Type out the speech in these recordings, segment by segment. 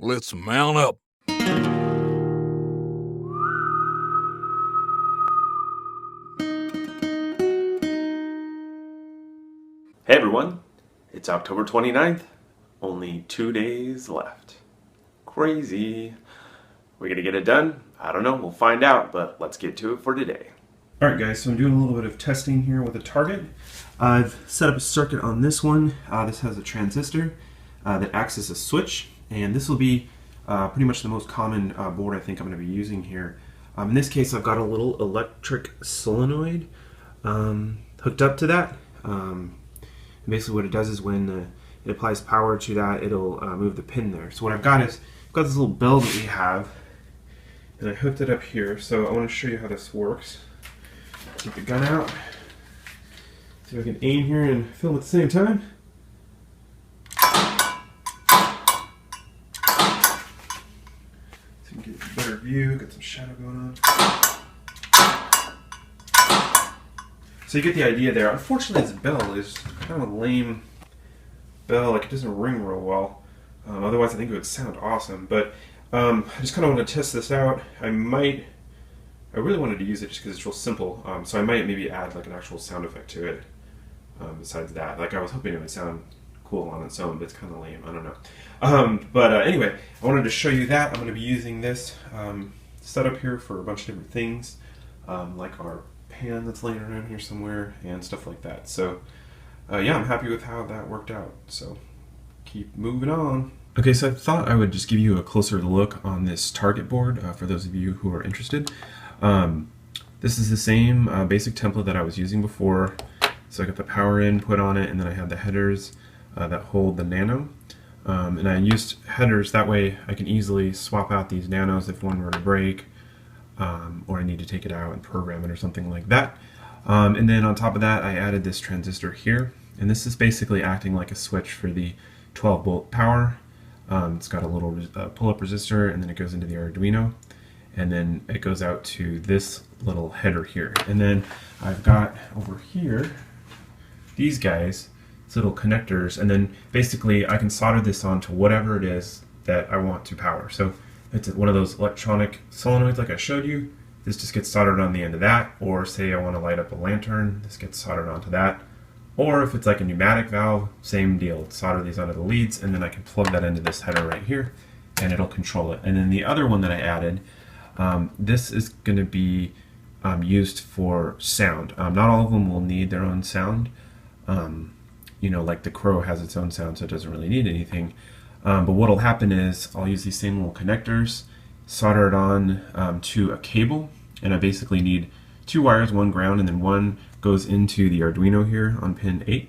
Let's mount up. Hey everyone, it's October 29th, only 2 days left. Crazy. We gonna get it done? I don't know, we'll find out, but let's get to it for today. Alright guys, so I'm doing a little bit of testing here with a target. I've set up a circuit on this one. This has a transistor that acts as a switch, and this will be pretty much the most common board I think I'm going to be using here. In this case I've got a little electric solenoid hooked up to that. Basically what it does is when it applies power to that, it'll move the pin there. So what I've got is, I've got this little bell that we have, and I hooked it up here. So I want to show you how this works. Take the gun out, see if I can aim here and film at the same time. So you can get a better view, get some shadow going on. So you get the idea there. Unfortunately, this bell is kind of a lame bell. Like, it doesn't ring real well. Otherwise, I think it would sound awesome. But I just kind of want to test this out. I really wanted to use it just because it's real simple. So I might maybe add like an actual sound effect to it. Besides that, like I was hoping it would sound cool on its own, but it's kind of lame. I don't know. Anyway, I wanted to show you that. I'm going to be using this setup here for a bunch of different things, like our pan that's laying around here somewhere and stuff like that. So yeah, I'm happy with how that worked out. So keep moving on. Okay, so I thought I would just give you a closer look on this target board for those of you who are interested. This is the same basic template that I was using before. So I got the power input on it, and then I have the headers that hold the nano. And I used headers, that way I can easily swap out these nanos if one were to break, or I need to take it out and program it or something like that. And then on top of that, I added this transistor here, and this is basically acting like a switch for the 12-volt power. It's got a little pull-up resistor, and then it goes into the Arduino, and then it goes out to this little header here. And then I've got over here these guys, these little connectors, and then basically I can solder this onto whatever it is that I want to power. So it's one of those electronic solenoids like I showed you. This just gets soldered on the end of that, or say I want to light up a lantern, this gets soldered onto that. Or if it's like a pneumatic valve, same deal, solder these onto the leads, and then I can plug that into this header right here, and it'll control it. And then the other one that I added, this is going to be used for sound. Not all of them will need their own sound. You know, like the Crow has its own sound, so it doesn't really need anything. But what will happen is I'll use these same little connectors, solder it on to a cable, and I basically need two wires, one ground, and then one goes into the Arduino here on pin 8.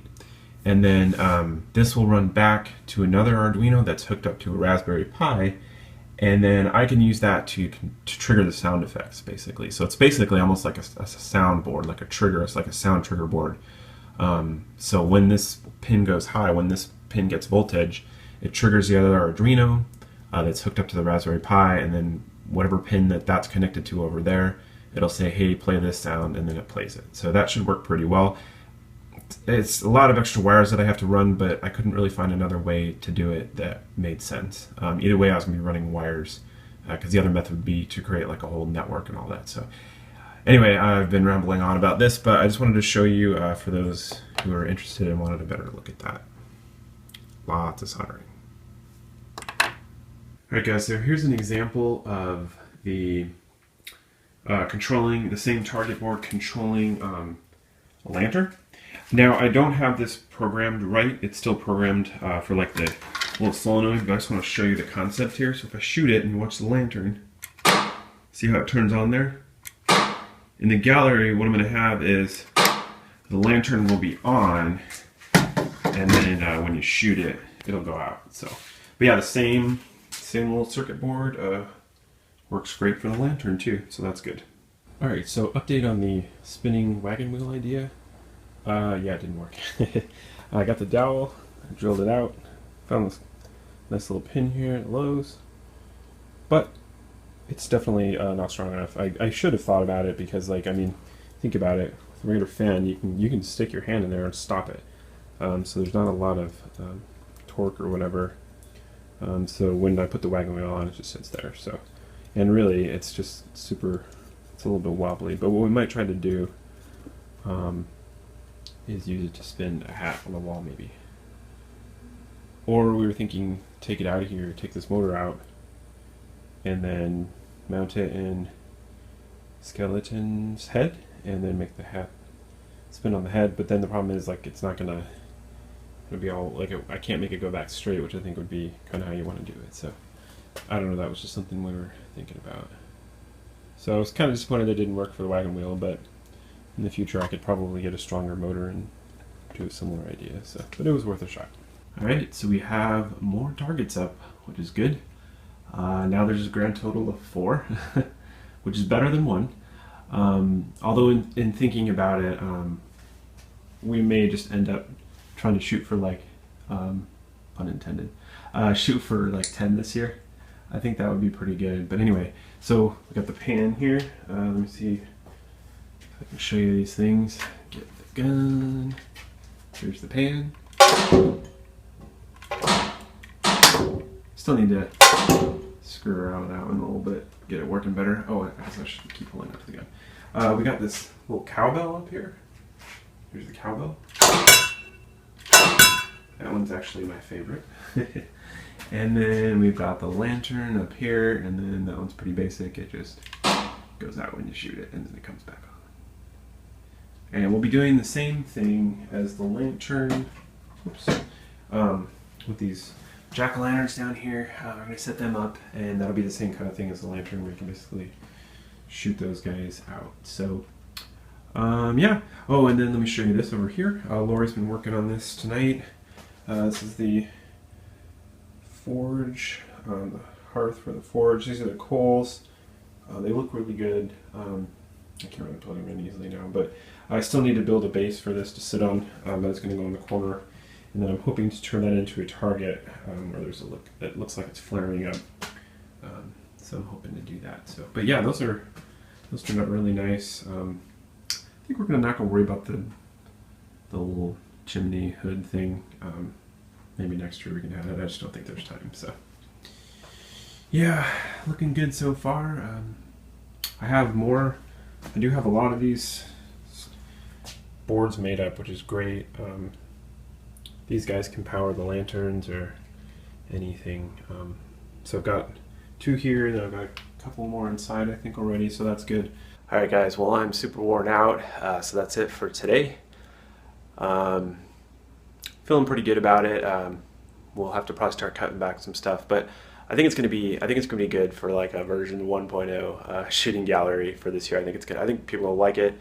And then this will run back to another Arduino that's hooked up to a Raspberry Pi, and then I can use that to trigger the sound effects, basically. So it's basically almost like a sound board, like a trigger. It's like a sound trigger board. So when this pin goes high, when this pin gets voltage, it triggers the other Arduino that's hooked up to the Raspberry Pi, and then whatever pin that's connected to over there, it'll say, hey, play this sound, and then it plays it. So that should work pretty well. It's a lot of extra wires that I have to run, but I couldn't really find another way to do it that made sense. Either way, I was going to be running wires, because the other method would be to create like a whole network and all that. So anyway, I've been rambling on about this, but I just wanted to show you for those who are interested and wanted a better look at that. Lots of soldering. Alright guys, so here's an example of the controlling the same target board controlling a lantern. Now I don't have this programmed right. It's still programmed for like the little solenoid, but I just want to show you the concept here. So if I shoot it and you watch the lantern, see how it turns on there? In the gallery, what I'm going to have is the lantern will be on, and then when you shoot it, it'll go out. So, but yeah, the same little circuit board works great for the lantern too, so that's good. Alright, so update on the spinning wagon wheel idea. Yeah, it didn't work. I got the dowel, I drilled it out, found this nice little pin here at Lowe's, but it's definitely not strong enough. I should have thought about it, because, like, I mean, think about it. With a regular fan, you can stick your hand in there and stop it. So there's not a lot of torque or whatever So when I put the wagon wheel on, it just sits there. So, and really, it's just super. It's a little bit wobbly. But what we might try to do is use it to spin a hat on the wall, maybe. Or we were thinking, take it out of here, take this motor out, and then mount it in Skeleton's head, and then make the hat spin on the head. But then the problem is, like, it's not gonna. It'll be all like I can't make it go back straight, which I think would be kind of how you want to do it. So I don't know. That was just something we were thinking about. So I was kind of disappointed it didn't work for the wagon wheel, but in the future I could probably get a stronger motor and do a similar idea. So, but it was worth a shot. All right, so we have more targets up, which is good. Now there's a grand total of 4, which is better than 1. Although in thinking about it, we may just end up trying to shoot for like, unintended, shoot for like 10 this year. I think that would be pretty good. But anyway, so we got the pan here. Let me see if I can show you these things. Get the gun. Here's the pan. Still need to screw around with that one a little bit, get it working better. Oh, I guess I should keep pulling up the gun. We got this little cowbell up here. Here's the cowbell. That one's actually my favorite. And then we've got the lantern up here, and then that one's pretty basic. It just goes out when you shoot it, and then it comes back on. And we'll be doing the same thing as the lantern. Oops. With these jack-o'-lanterns down here. I'm going to set them up, and that'll be the same kind of thing as the lantern, where you can basically shoot those guys out. So, yeah. Oh, and then let me show you this over here. Lori's been working on this tonight. This is the forge, the hearth for the forge. These are the coals. They look really good. I can't really plug them in easily now, but I still need to build a base for this to sit on. That's going to go in the corner. And then I'm hoping to turn that into a target where there's a look that looks like it's flaring up. So I'm hoping to do that. So, but yeah, those turned out really nice. I think we're not gonna worry about the little chimney hood thing. Maybe next year we can have it. I just don't think there's time. So yeah, looking good so far. I have more. I do have a lot of these boards made up, which is great. These guys can power the lanterns or anything. So I've got 2 here, and then I've got a couple more inside, I think, already, so that's good. All right, guys, well, I'm super worn out, so that's it for today. Feeling pretty good about it. We'll have to probably start cutting back some stuff, but I think it's gonna be good for like a version 1.0 shooting gallery for this year. I think it's good. I think people will like it.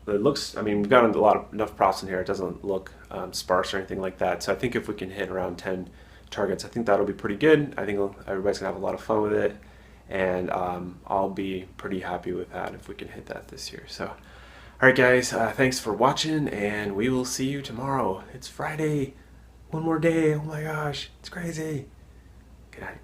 It looks, I mean, we've got enough props in here. It doesn't look sparse or anything like that. So I think if we can hit around 10 targets, I think that'll be pretty good. I think everybody's gonna have a lot of fun with it, and I'll be pretty happy with that if we can hit that this year. So, all right, guys, thanks for watching, and we will see you tomorrow. It's Friday. One more day. Oh my gosh, it's crazy. Good night.